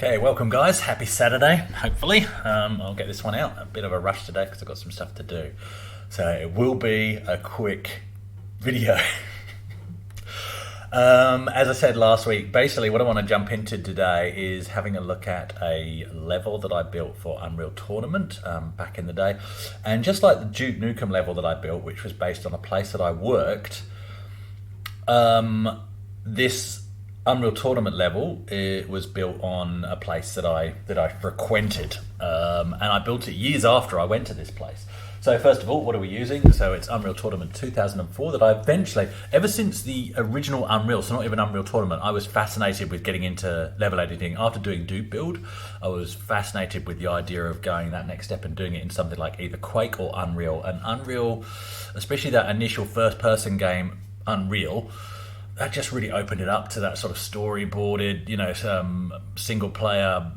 Okay, welcome guys. Happy Saturday, hopefully. I'll get this one out. A bit of a rush today because I've got some stuff to do. So it will be a quick video. As I said last week, basically what I want to jump into today is having a look at a level that I built for Unreal Tournament back in the day. And just like the Duke Nukem level that I built, which was based on a place that I worked, this Unreal Tournament level, it was built on a place that I frequented, and I built it years after I went to this place. So first of all, what are we using? So it's Unreal Tournament 2004 that I eventually, ever since the original Unreal, so not even Unreal Tournament, I was fascinated with getting into level editing. After doing Duke Build, I was fascinated with the idea of going that next step and doing it in something like either Quake or Unreal. And Unreal, especially that initial first-person game, Unreal, that just really opened it up to that sort of storyboarded, single player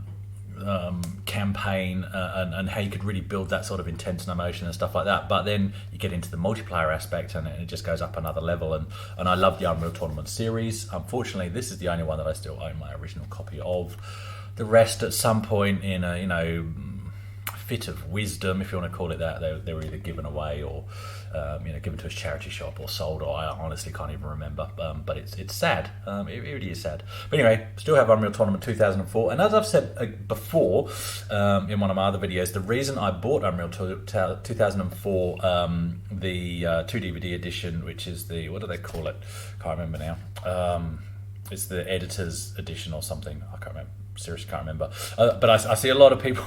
campaign and how you could really build that sort of intense emotion and stuff like that. But then you get into the multiplayer aspect and it just goes up another level. And I love the Unreal Tournament series. Unfortunately, this is the only one that I still own my original copy of. The rest, at some point in a fit of wisdom, if you want to call it that, they were either given away or given to a charity shop or sold, or I honestly can't even remember. But it's sad. It really is sad. But anyway, still have Unreal Tournament 2004. And as I've said before in one of my other videos, the reason I bought Unreal 2004, the 2 DVD edition, which is the, what do they call it? Can't remember now. It's the editor's edition or something. I can't remember. Seriously can't remember, but I see a lot of people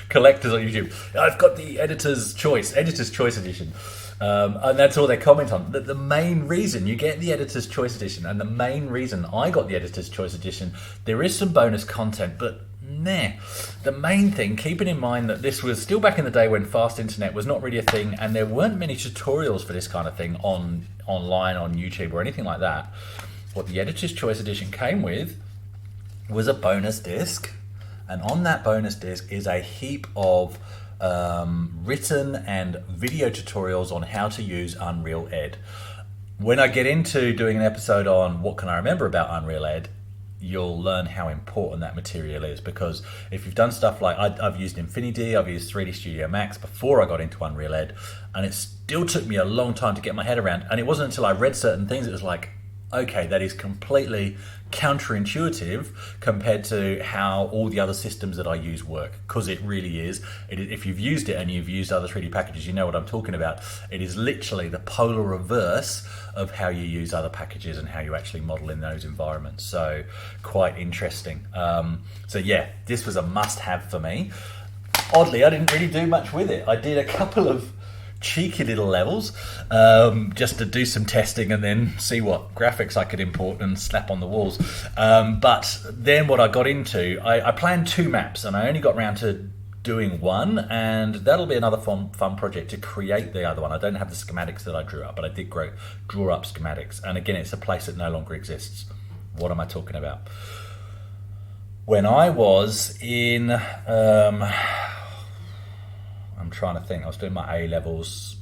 collectors on YouTube. I've got the editor's choice edition, and that's all they comment on. The main reason you get the editor's choice edition, and the main reason I got the editor's choice edition, there is some bonus content, but the main thing, keeping in mind that this was still back in the day when fast internet was not really a thing, and there weren't many tutorials for this kind of thing online on YouTube or anything like that. What the editor's choice edition came with was a bonus disc, and on that bonus disc is a heap of written and video tutorials on how to use Unreal Ed. When I get into doing an episode on what can I remember about Unreal Ed, you'll learn how important that material is, because if you've done stuff like I've used Infinity, I've used 3D Studio Max before I got into Unreal Ed, and it still took me a long time to get my head around, and it wasn't until I read certain things it was like, okay, that is completely counterintuitive compared to how all the other systems that I use work, because it really is. If you've used it and you've used other 3D packages, you know what I'm talking about. It is literally the polar reverse of how you use other packages and how you actually model in those environments. So quite interesting. So yeah, this was a must-have for me. Oddly, I didn't really do much with it. I did a couple of cheeky little levels just to do some testing and then see what graphics I could import and slap on the walls. But then what I got into, I planned 2 maps and I only got around to doing one, and that'll be another fun project to create the other one. I don't have the schematics that I drew up, but I did draw up schematics. And again, it's a place that no longer exists. What am I talking about? When I was in I'm trying to think. I was doing my A levels,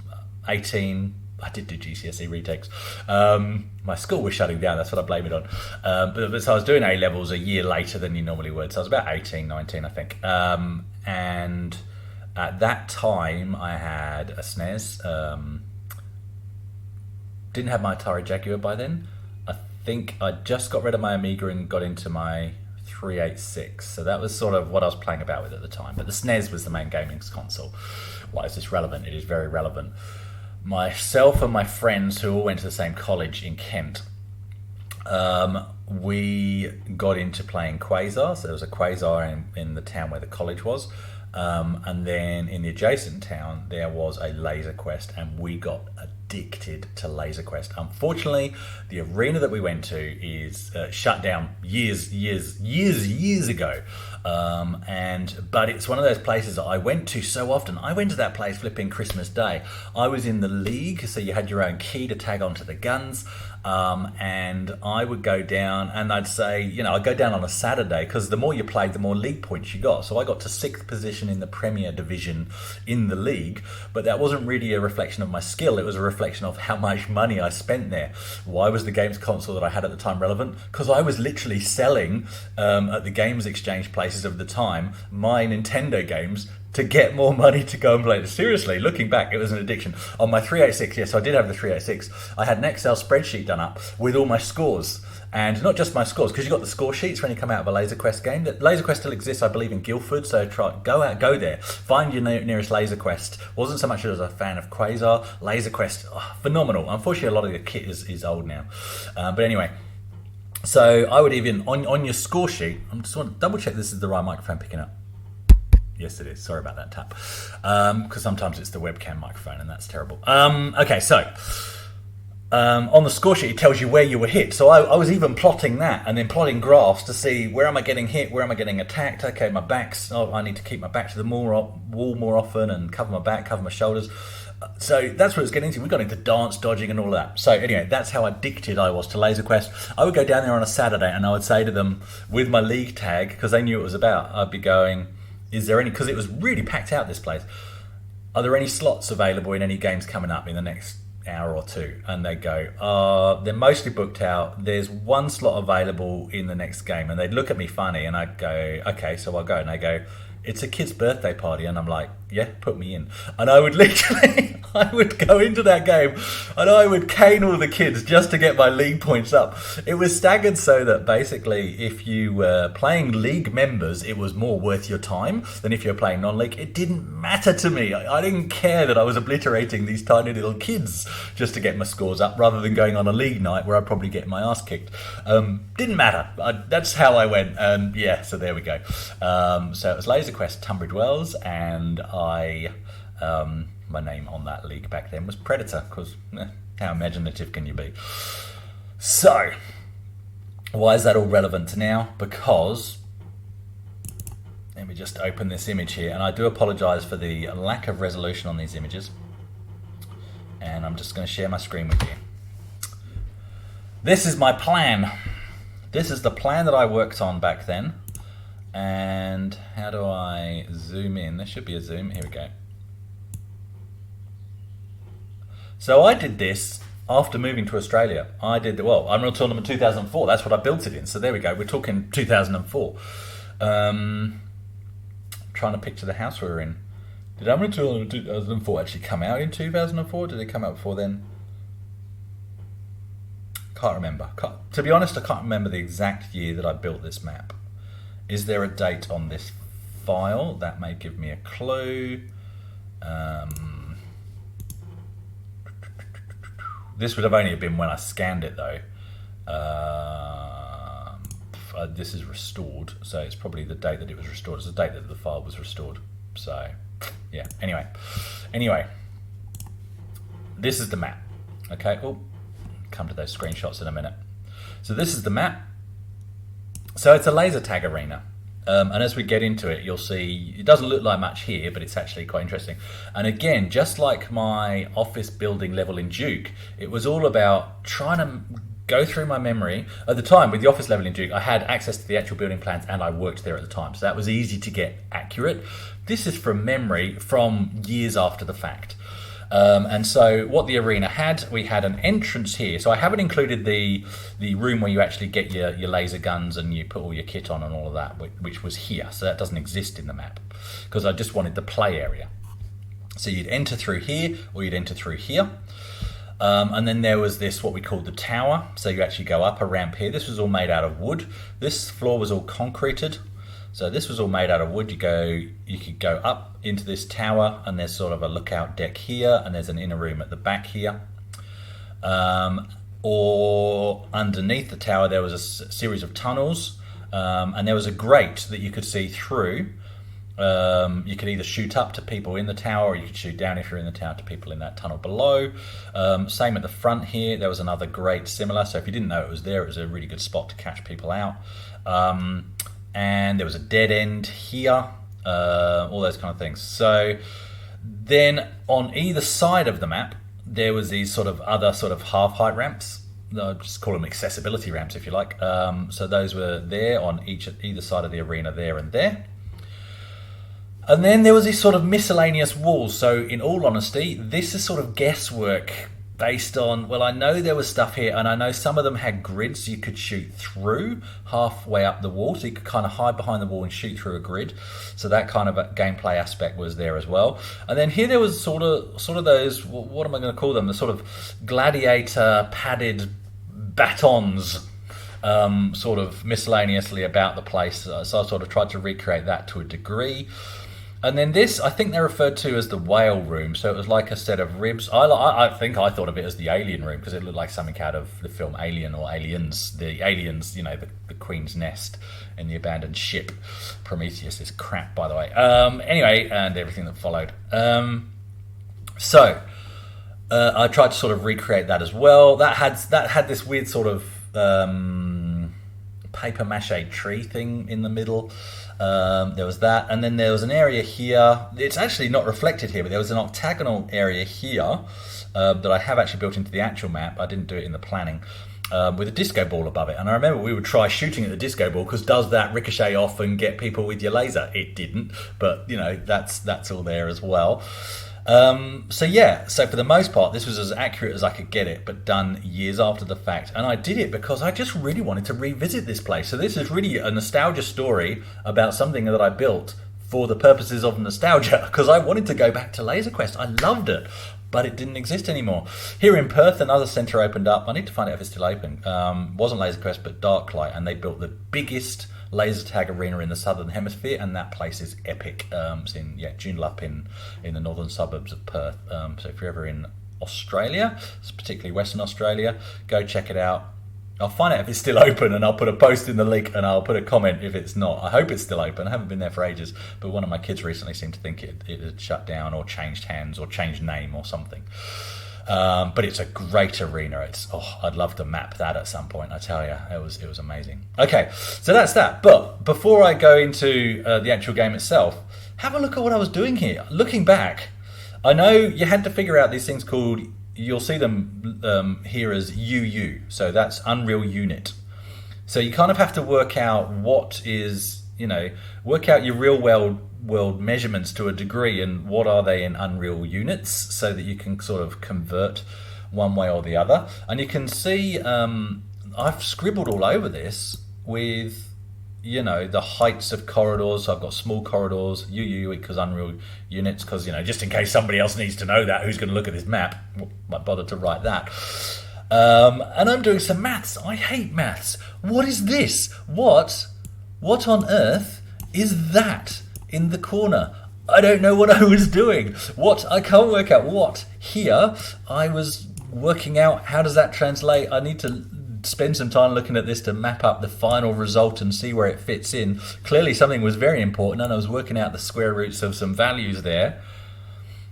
18. I did do GCSE retakes. My school was shutting down. That's what I blame it on. But so I was doing A levels a year later than you normally would. So I was about 18, 19, I think. And at that time, I had a SNES. Didn't have my Atari Jaguar by then. I think I just got rid of my Amiga and got into my 386, so that was sort of what I was playing about with at the time. But the SNES was the main gaming console. Why is this relevant? It is very relevant. Myself and my friends, who all went to the same college in Kent, we got into playing Quasar. So there was a Quasar in the town where the college was, and then in the adjacent town there was a Laser Quest, and we got addicted to Laser Quest. Unfortunately, the arena that we went to is shut down years ago. But it's one of those places that I went to so often. I went to that place flipping Christmas Day. I was in the league, so you had your own key to tag onto the guns. And I would go down, and I'd say, I'd go down on a Saturday, because the more you played, the more league points you got. So I got to 6th position in the Premier Division in the league, but that wasn't really a reflection of my skill. It was a reflection of how much money I spent there. Why was the games console that I had at the time relevant? Because I was literally selling at the games exchange places of the time my Nintendo games to get more money to go and play it. Seriously, looking back, it was an addiction. On my 386, yes, I did have the 386, I had an Excel spreadsheet done up with all my scores. And not just my scores, because you got the score sheets when you come out of a Laser Quest game. Laser Quest still exists, I believe, in Guildford, so go there, find your nearest Laser Quest. Wasn't so much as a fan of Quasar. Laser Quest, phenomenal. Unfortunately, a lot of the kit is old now. But anyway, so I would even, on your score sheet, I just want to double check this is the right microphone picking up. Yes, it is. Sorry about that tap. Because sometimes it's the webcam microphone, and that's terrible. Okay, so on the score sheet, it tells you where you were hit. So I was even plotting that, and then plotting graphs to see where am I getting hit, where am I getting attacked. Okay, my back's, I need to keep my back to the wall more often and cover my back, cover my shoulders. So that's what it's getting into. We got into dance dodging and all of that. So anyway, that's how addicted I was to Laser Quest. I would go down there on a Saturday, and I would say to them with my league tag, because they knew what it was about, I'd be going, is there any, because it was really packed out, this place, are there any slots available in any games coming up in the next hour or two? And they go, they're mostly booked out. There's one slot available in the next game. And they'd look at me funny, and I'd go, okay, so I'll go. And they go, it's a kid's birthday party. And I'm like, yeah, put me in. And I would literally, I would go into that game and I would cane all the kids just to get my league points up. It was staggered so that basically if you were playing league members, it was more worth your time than if you're playing non-league. It didn't matter to me. I didn't care that I was obliterating these tiny little kids just to get my scores up, rather than going on a league night where I'd probably get my ass kicked. Didn't matter. That's how I went. And yeah, so there we go. So it was Laser Quest Tunbridge Wells, and my name on that league back then was Predator, because how imaginative can you be? So why is that all relevant to now? Because let me just open this image here, and I do apologize for the lack of resolution on these images, and I'm just going to share my screen with you. This is my plan. This is the plan that I worked on back then. And how do I zoom in? There should be a zoom. Here we go. So I did this after moving to Australia. I did the, Unreal Tournament 2004. That's what I built it in. So there we go. We're talking 2004. Trying to picture the house we were in. Did Unreal Tournament 2004 actually come out in 2004? Did it come out before then? Can't remember. To be honest, I can't remember the exact year that I built this map. Is there a date on this file? That may give me a clue. This would have only been when I scanned it though. This is restored, so it's probably the date that it was restored. It's the date that the file was restored. So yeah, anyway, this is the map. Okay, come to those screenshots in a minute. So this is the map. So it's a laser tag arena, and as we get into it, you'll see it doesn't look like much here, but it's actually quite interesting. And again, just like my office building level in Duke, it was all about trying to go through my memory. At the time, with the office level in Duke, I had access to the actual building plans, and I worked there at the time, so that was easy to get accurate. This is from memory from years after the fact. And so what the arena had, we had an entrance here. So I haven't included the room where you actually get your laser guns and you put all your kit on and all of that, which was here. So that doesn't exist in the map because I just wanted the play area. So you'd enter through here or you'd enter through here. And then there was this, what we called the tower. So you actually go up a ramp here. This was all made out of wood. This floor was all concreted. So this was all made out of wood. You could go up into this tower, and there's sort of a lookout deck here, and there's an inner room at the back here. Or underneath the tower, there was a series of tunnels, and there was a grate that you could see through. You could either shoot up to people in the tower, or you could shoot down if you're in the tower to people in that tunnel below. Same at the front here, there was another grate similar, so if you didn't know it was there, it was a really good spot to catch people out. And there was a dead end here, all those kind of things. So then on either side of the map, there was these sort of other sort of half height ramps. I'll just call them accessibility ramps if you like. So those were there on either side of the arena, there and there. And then there was these sort of miscellaneous walls. So in all honesty, this is sort of guesswork based on, well, I know there was stuff here, and I know some of them had grids you could shoot through halfway up the wall, so you could kind of hide behind the wall and shoot through a grid. So that kind of a gameplay aspect was there as well. And then here there was sort of those, what am I going to call them? The sort of gladiator padded batons, sort of miscellaneously about the place. So I sort of tried to recreate that to a degree. And then this, I think they're referred to as the whale room. So it was like a set of ribs. I think I thought of it as the alien room, because it looked like something out of the film Alien or Aliens. The aliens, you know, the Queen's nest in the abandoned ship. Prometheus is crap, by the way. Anyway, and everything that followed. So I tried to sort of recreate that as well. That had this weird sort of paper mache tree thing in the middle. There was that, and then there was an area here. It's actually not reflected here, but there was an octagonal area here that I have actually built into the actual map. I didn't do it in the planning, with a disco ball above it. And I remember we would try shooting at the disco ball, because does that ricochet off and get people with your laser? It didn't, but you know, that's all there as well. So yeah, so for the most part, this was as accurate as I could get it, but done years after the fact. And I did it because I just really wanted to revisit this place. So this is really a nostalgia story about something that I built for the purposes of nostalgia, because I wanted to go back to Laser Quest. I loved it, but it didn't exist anymore. Here in Perth, another centre opened up. I need to find out if it's still open. Wasn't Laser Quest, but Darklight, and they built the biggest laser tag arena in the southern hemisphere, and that place is epic. It's in Joondalup in the northern suburbs of Perth. So if you're ever in Australia, particularly Western Australia, go check it out. I'll find out if it's still open, and I'll put a post in the link, and I'll put a comment if it's not. I hope it's still open. I haven't been there for ages, but one of my kids recently seemed to think it had shut down or changed hands or changed name or something. But it's a great arena. I'd love to map that at some point. I tell you, it was amazing. Okay, so that's that. But before I go into the actual game itself, have a look at what I was doing here. Looking back, I know you had to figure out these things called, you'll see them here as UU. So that's Unreal Unit. So you kind of have to work out what is, work out your real world measurements to a degree, and what are they in Unreal units, so that you can sort of convert one way or the other. And you can see I've scribbled all over this with the heights of corridors. So I've got small corridors, UU because Unreal units, because just in case somebody else needs to know that, who's going to look at this map, might bother to write that. And I'm doing some maths. I hate maths. What is this? What on earth is that in the corner? I don't know what I was doing. I can't work out what. Here, I was working out, how does that translate? I need to spend some time looking at this to map up the final result and see where it fits in. Clearly something was very important, and I was working out the square roots of some values there.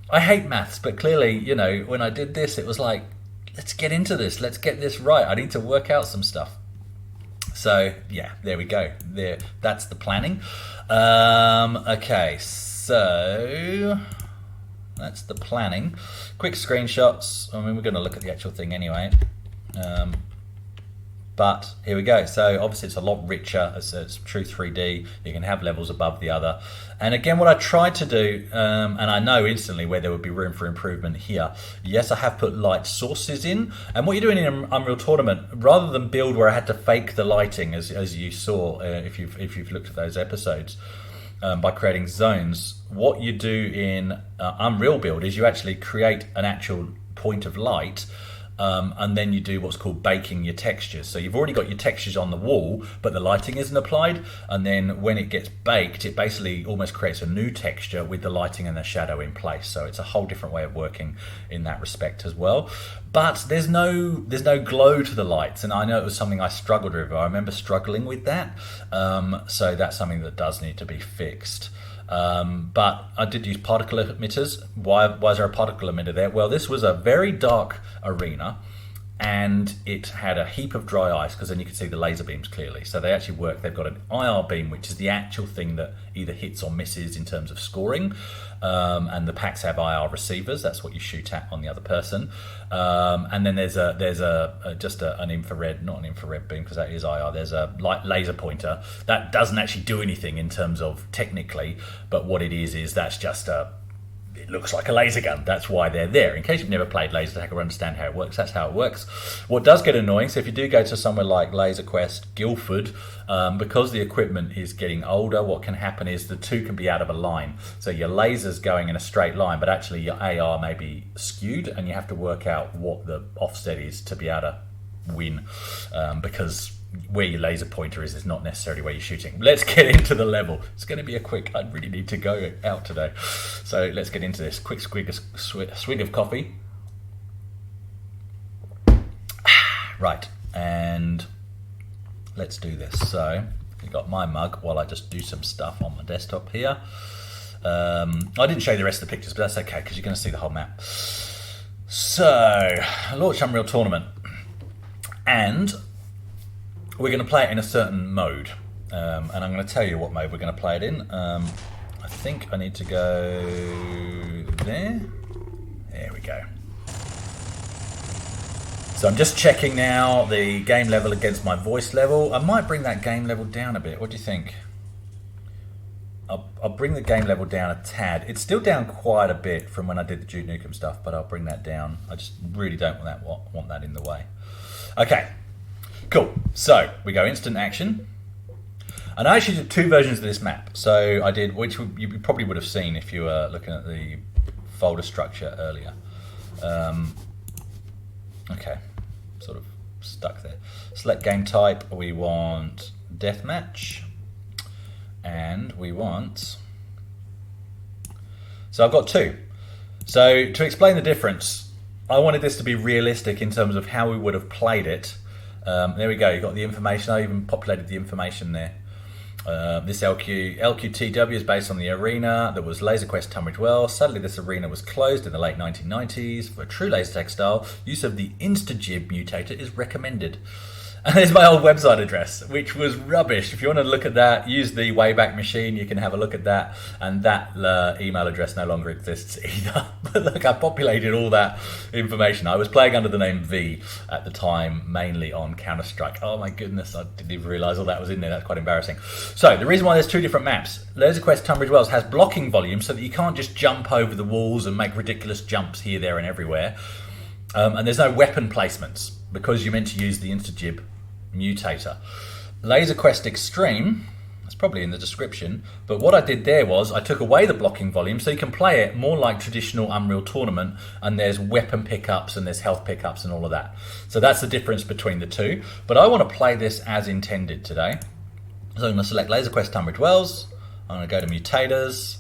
I hate maths, but clearly, when I did this, it was like, let's get into this. Let's get this right. I need to work out some stuff. So yeah, there we go. That's the planning. Okay, so that's the planning. Quick screenshots. I mean, we're going to look at the actual thing anyway. But here we go. So obviously it's a lot richer. It's true 3D. You can have levels above the other. And again, what I tried to do, and I know instantly where there would be room for improvement here. Yes, I have put light sources in. And what you're doing in Unreal Tournament, rather than build where I had to fake the lighting, as you saw if you've looked at those episodes, by creating zones, what you do in Unreal Build is you actually create an actual point of light. And then you do what's called baking your textures. So you've already got your textures on the wall, but the lighting isn't applied. And then when it gets baked, it basically almost creates a new texture with the lighting and the shadow in place. So it's a whole different way of working in that respect as well. But there's no glow to the lights, and I know it was something I struggled with. I remember struggling with that. So that's something that does need to be fixed. But I did use particle emitters. Why is there a particle emitter there? Well, this was a very dark arena, and it had a heap of dry ice, because then you could see the laser beams clearly. So they actually work. They've got an IR beam, which is the actual thing that either hits or misses in terms of scoring, and the packs have IR receivers. That's what you shoot at on the other person. And then there's an infrared, not an infrared beam because that is IR. There's a light laser pointer that doesn't actually do anything in terms of technically, but what it is that's just it looks like a laser gun. That's why they're there. In case you've never played laser tag or understand how it works, that's how it works. What does get annoying, so if you do go to somewhere like Laser Quest Guildford, because the equipment is getting older, what can happen is the two can be out of a line. So your laser's going in a straight line, but actually your AR may be skewed, and you have to work out what the offset is to be able to win, because where your laser pointer is not necessarily where you're shooting. Let's get into the level. It's going to be a quick, I really need to go out today. So let's get into this. Quick swig of coffee. Right, and let's do this. So I've got my mug while I just do some stuff on my desktop here. I didn't show you the rest of the pictures, but that's okay because you're going to see the whole map. So, launch Unreal Tournament. And we're going to play it in a certain mode, and I'm going to tell you what mode we're going to play it in. I think I need to go there. There we go. So I'm just checking now the game level against my voice level. I might bring that game level down a bit. What do you think? I'll bring the game level down a tad. It's still down quite a bit from when I did the Duke Nukem stuff, but I'll bring that down. I just really don't want that in the way. Okay. Cool, so we go instant action. And I actually did two versions of this map. So I did, which you probably would have seen if you were looking at the folder structure earlier. Okay, sort of stuck there. Select game type, we want deathmatch. And we want, so I've got two. So to explain the difference, I wanted this to be realistic in terms of how we would have played it. There we go, you got the information. I even populated the information there. This LQTW is based on the arena that was Laser Quest Tunbridge Wells. Sadly, this arena was closed in the late 1990s. For a true laser tag style, use of the InstaGib mutator is recommended. And there's my old website address, which was rubbish. If you want to look at that, use the Wayback Machine. You can have a look at that. And that email address no longer exists either. But look, I populated all that information. I was playing under the name V at the time, mainly on Counter-Strike. Oh my goodness, I didn't even realise all that was in there. That's quite embarrassing. So the reason why there's two different maps, Laser Quest Tunbridge Wells has blocking volume so that you can't just jump over the walls and make ridiculous jumps here, there and everywhere. And there's no weapon placements because you're meant to use the InstaGib mutator. Laser Quest Extreme, that's probably in the description, but what I did there was I took away the blocking volume so you can play it more like traditional Unreal Tournament, and there's weapon pickups and there's health pickups and all of that. So that's the difference between the two, but I want to play this as intended today. So I'm going to select Laser Quest Tunbridge Wells, I'm going to go to mutators,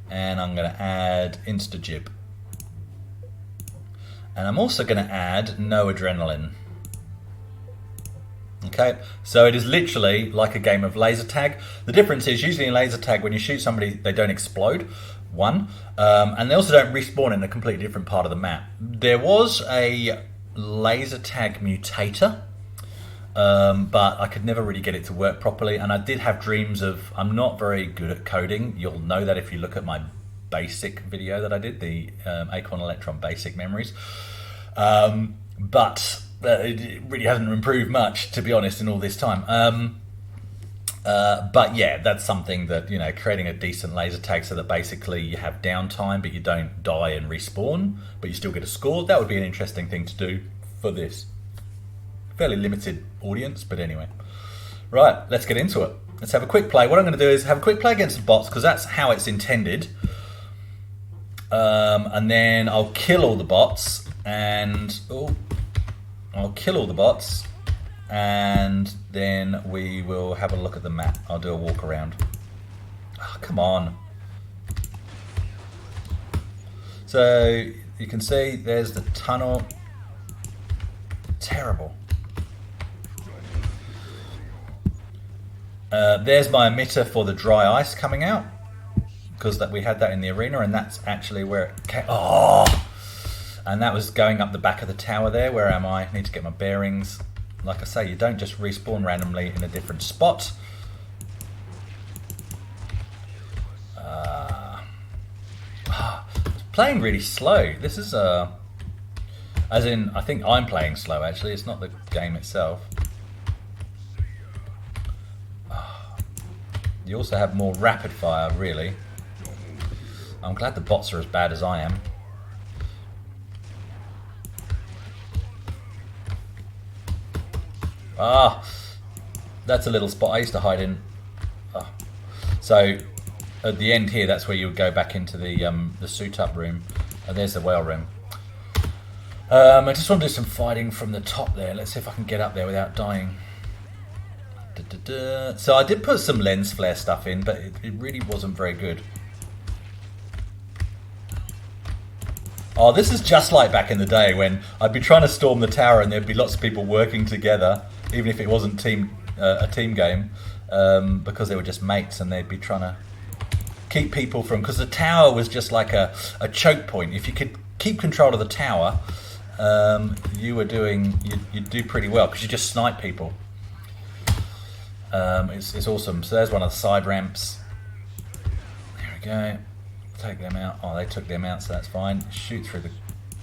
and I'm going to add InstaGib. And I'm also going to add no adrenaline. Okay, so it is literally like a game of laser tag. The difference is usually in laser tag when you shoot somebody they don't explode, one, and they also don't respawn in a completely different part of the map. There was a laser tag mutator, but I could never really get it to work properly, and I did have dreams of, I'm not very good at coding, you'll know that if you look at my basic video that I did, the Acorn Electron basic memories, but it really hasn't improved much, to be honest, in all this time. But yeah, that's something that, you know, creating a decent laser tag so that basically you have downtime, but you don't die and respawn, but you still get a score. That would be an interesting thing to do for this fairly limited audience, but anyway. Right, let's get into it. Let's have a quick play. What I'm going to do is have a quick play against the bots, because that's how it's intended. And then I'll kill all the bots, and I'll kill all the bots, and then we will have a look at the map. I'll do a walk around. Oh, come on. So you can see there's the tunnel. Terrible. There's my emitter for the dry ice coming out, because that we had that in the arena, and that's actually where it came. Oh! And that was going up the back of the tower there. Where am I? Need to get my bearings. Like I say, you don't just respawn randomly in a different spot. It's playing really slow. This is as in, I think I'm playing slow actually. It's not the game itself. You also have more rapid fire, really. I'm glad the bots are as bad as I am. That's a little spot I used to hide in. So at the end here, that's where you would go back into the suit up room. There's the whale room. I just want to do some fighting from the top there. Let's see if I can get up there without dying. So I did put some lens flare stuff in, but it really wasn't very good. Oh, this is just like back in the day when I'd be trying to storm the tower and there'd be lots of people working together, even if it wasn't a team game, because they were just mates and they'd be trying to keep people from... Because the tower was just like a choke point. If you could keep control of the tower, you'd do pretty well because you just snipe people. It's awesome. So there's one of the side ramps. There we go. Take them out. Oh, they took them out, so that's fine. Shoot through the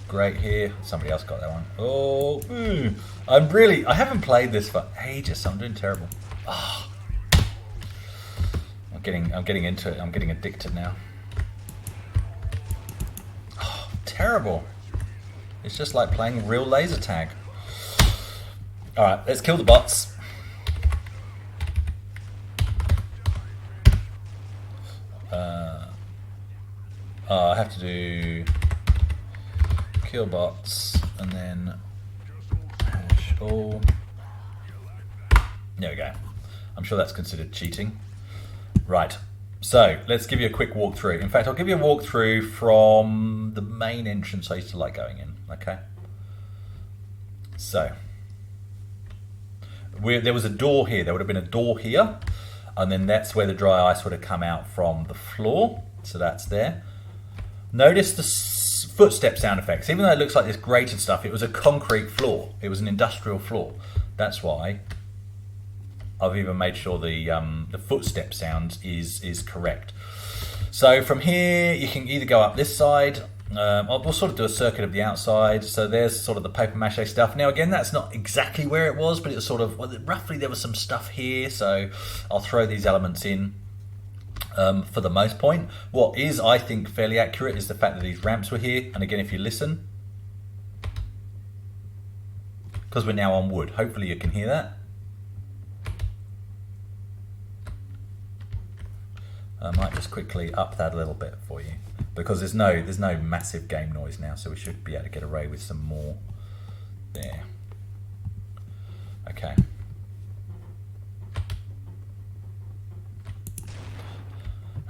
grate here. Somebody else got that one. Oh, I haven't played this for ages, so I'm doing terrible. Oh. I'm getting into it. I'm getting addicted now. Oh, terrible. It's just like playing real laser tag. All right, let's kill the bots. I have to do kill bots and then hash all. There we go. I'm sure that's considered cheating. Right, so let's give you a quick walkthrough. In fact, I'll give you a walkthrough from the main entrance I used to like going in, okay? So, there was a door here. There would have been a door here, and then that's where the dry ice would have come out from the floor. So that's there. Notice the footstep sound effects. Even though it looks like this grated stuff, it was a concrete floor. It was an industrial floor. That's why I've even made sure the footstep sound is correct. So from here, you can either go up this side. We'll sort of do a circuit of the outside. So there's sort of the paper mache stuff. Now again, that's not exactly where it was, but it was sort of, well, roughly there was some stuff here. So I'll throw these elements in. For the most point, what is, I think, fairly accurate is the fact that these ramps were here. And again, if you listen, because we're now on wood, hopefully you can hear that. I might just quickly up that a little bit for you, because there's no massive game noise now, so we should be able to get away with some more there. Okay.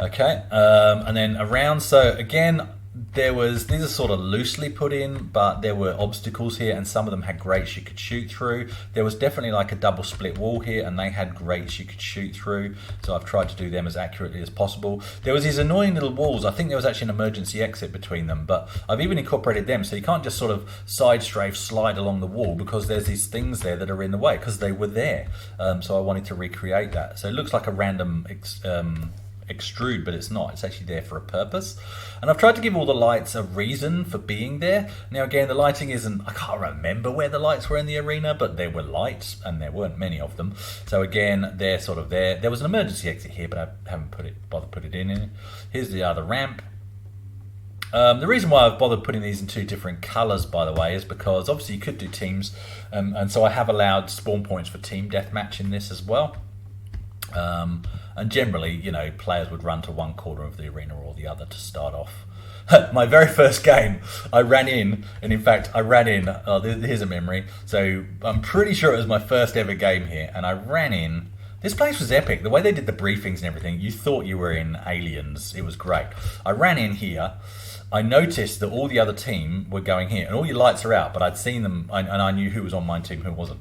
Okay, and then around, so again, these are sort of loosely put in, but there were obstacles here and some of them had grates you could shoot through. There was definitely like a double split wall here and they had grates you could shoot through, so I've tried to do them as accurately as possible. There was these annoying little walls. I think there was actually an emergency exit between them, but I've even incorporated them, so you can't just sort of side strafe slide along the wall because there's these things there that are in the way because they were there. So I wanted to recreate that. So it looks like a random extrude, but it's not. It's actually there for a purpose. And I've tried to give all the lights a reason for being there. Now again, the lighting isn't, I can't remember where the lights were in the arena, but there were lights and there weren't many of them. So again, they're sort of there. There was an emergency exit here, but I haven't bothered put it in. Here's the other ramp. The reason why I've bothered putting these in two different colors, by the way, is because obviously you could do teams, and so I have allowed spawn points for team deathmatch in this as well. And generally, you know, players would run to one corner of the arena or the other to start off. My very first game, I ran in, and in fact, here's a memory. So I'm pretty sure it was my first ever game here, and I ran in. This place was epic. The way they did the briefings and everything, you thought you were in Aliens. It was great. I ran in here. I noticed that all the other team were going here, and all your lights are out, but I'd seen them, and I knew who was on my team, who wasn't.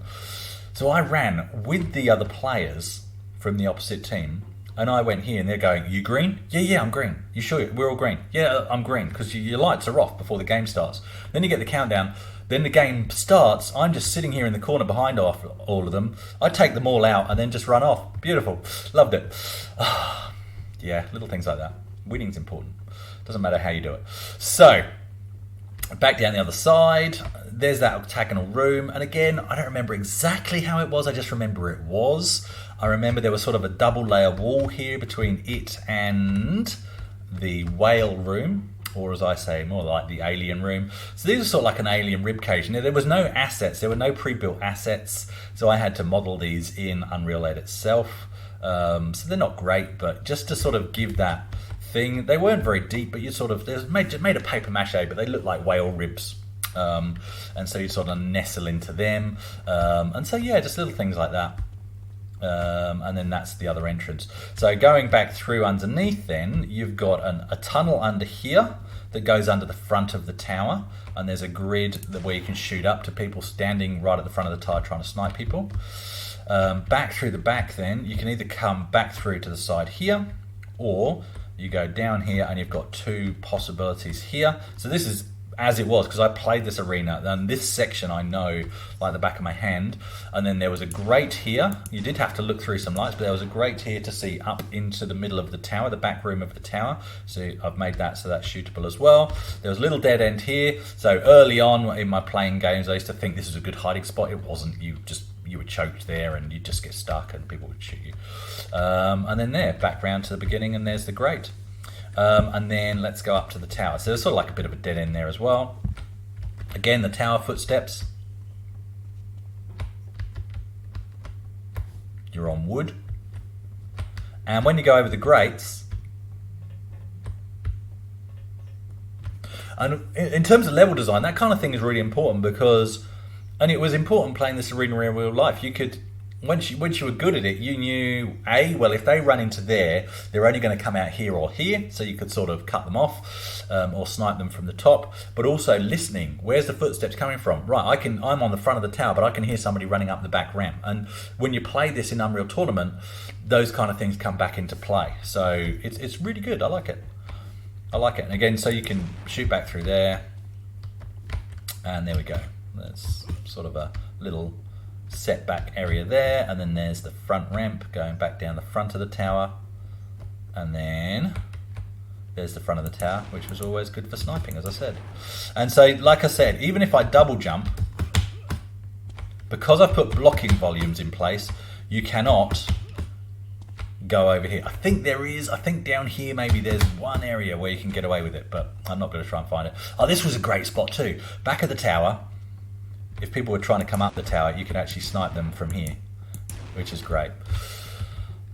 So I ran with the other players from the opposite team And I went here and they're going, you green? Yeah, I'm green. You sure? We're all green. Yeah, I'm green, because your lights are off before the game starts. Then you get the countdown. Then the game starts. I'm just sitting here in the corner behind all of them. I take them all out and then just run off. Beautiful. Loved it. Yeah, little things like that. Winning's important. Doesn't matter how you do it. So, back down the other side. There's that octagonal room. And again, I don't remember exactly how it was. I just remember it was. I remember there was sort of a double layer wall here between it and the whale room, or as I say, more like the alien room. So these are sort of like an alien rib cage. Now, there was no assets, there were no pre-built assets, so I had to model these in Unreal 8 itself. So they're not great, but just to sort of give that thing, they weren't very deep, but you sort of, they made of paper mache, but they looked like whale ribs. And so you sort of nestle into them. And so yeah, just little things like that. And then that's the other entrance. So going back through underneath, then you've got a tunnel under here that goes under the front of the tower, and there's a grid where you can shoot up to people standing right at the front of the tower trying to snipe people. Back through the back, then you can either come back through to the side here, or you go down here and you've got two possibilities here. So this is as it was, because I played this arena, and this section I know like the back of my hand. And then there was a grate here. You did have to look through some lights, but there was a grate here to see up into the middle of the tower, the back room of the tower. So I've made that so that's shootable as well. There was a little dead end here. So early on in my playing games, I used to think this was a good hiding spot. It wasn't. You were choked there and you'd just get stuck and people would shoot you. And then there, back round to the beginning, and there's the grate. And then let's go up to the tower. So there's sort of like a bit of a dead end there as well. Again, the tower footsteps. You're on wood. And when you go over the grates, and in terms of level design, that kind of thing is really important, because, and it was important playing this arena in real life, you could, once you were good at it, you knew, well, if they run into there, they're only going to come out here or here, so you could sort of cut them off or snipe them from the top. But also listening, where's the footsteps coming from? Right, I'm on the front of the tower, but I can hear somebody running up the back ramp. And when you play this in Unreal Tournament, those kind of things come back into play. So it's really good. I like it. And again, so you can shoot back through there, and there we go. That's sort of a little setback area there, and then there's the front ramp going back down the front of the tower, and then there's the front of the tower, which was always good for sniping, as I said. And so, like I said, even if I double jump, because I've put blocking volumes in place, you cannot go over here. I think down here maybe there's one area where you can get away with it, but I'm not going to try and find it. Oh, this was a great spot too. Back of the tower, if people were trying to come up the tower, you could actually snipe them from here, which is great.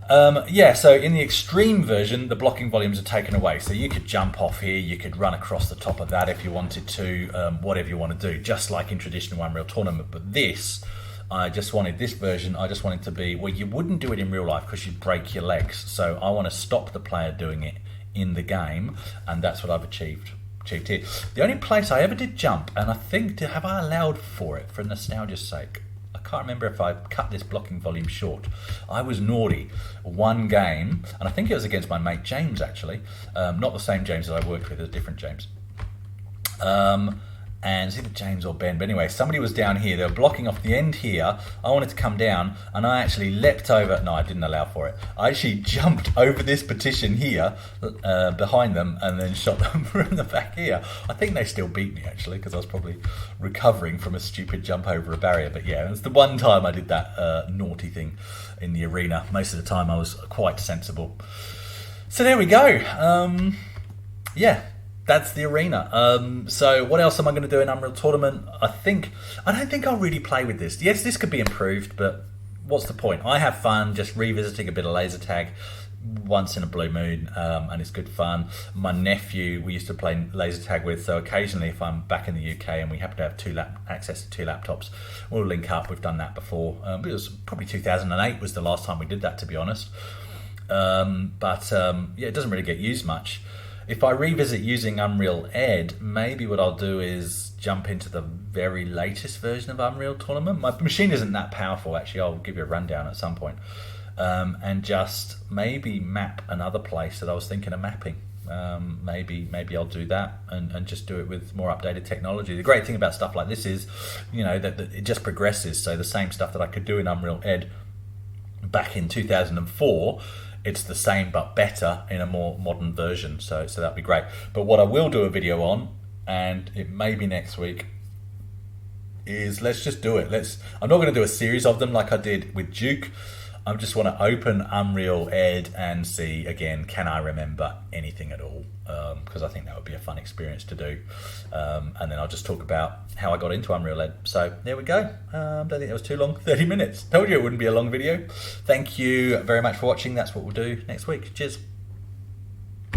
Yeah, so in the extreme version, the blocking volumes are taken away. So you could jump off here, you could run across the top of that if you wanted to, whatever you want to do, just like in traditional Unreal Tournament. But this version, I just wanted to be, well, you wouldn't do it in real life because you'd break your legs. So I want to stop the player doing it in the game, and that's what I've achieved here. The only place I ever did jump, and I think, have I allowed for it for nostalgia's sake? I can't remember if I cut this blocking volume short. I was naughty one game, and I think it was against my mate James actually, not the same James that I worked with, a different James. And it's either James or Ben, but anyway, somebody was down here, they were blocking off the end here. I wanted to come down, and I actually leapt over, no, I didn't allow for it. I actually jumped over this partition here, behind them, and then shot them from the back here. I think they still beat me actually, because I was probably recovering from a stupid jump over a barrier. But yeah, it was the one time I did that naughty thing in the arena. Most of the time I was quite sensible. So there we go. Yeah. That's the arena. So what else am I going to do in Unreal Tournament? I don't think I'll really play with this. Yes, this could be improved, but what's the point? I have fun just revisiting a bit of laser tag once in a blue moon, and it's good fun. My nephew, we used to play laser tag with, so occasionally if I'm back in the UK and we happen to have access to two laptops, we'll link up. We've done that before. It was probably 2008 was the last time we did that, to be honest. Yeah, it doesn't really get used much. If I revisit using Unreal Ed, maybe what I'll do is jump into the very latest version of Unreal Tournament. My machine isn't that powerful, actually. I'll give you a rundown at some point. and just maybe map another place that I was thinking of mapping. Maybe I'll do that and just do it with more updated technology. The great thing about stuff like this is, that it just progresses. So the same stuff that I could do in Unreal Ed back in 2004, it's the same but better in a more modern version. So that'd be great. But what I will do a video on, and it may be next week, is let's just do it. I'm not going to do a series of them like I did with Duke. I just want to open Unreal Ed and see again, can I remember anything at all? Because I think that would be a fun experience to do. And then I'll just talk about how I got into Unreal Ed. So there we go. Don't think that was too long, 30 minutes. Told you it wouldn't be a long video. Thank you very much for watching. That's what we'll do next week. Cheers.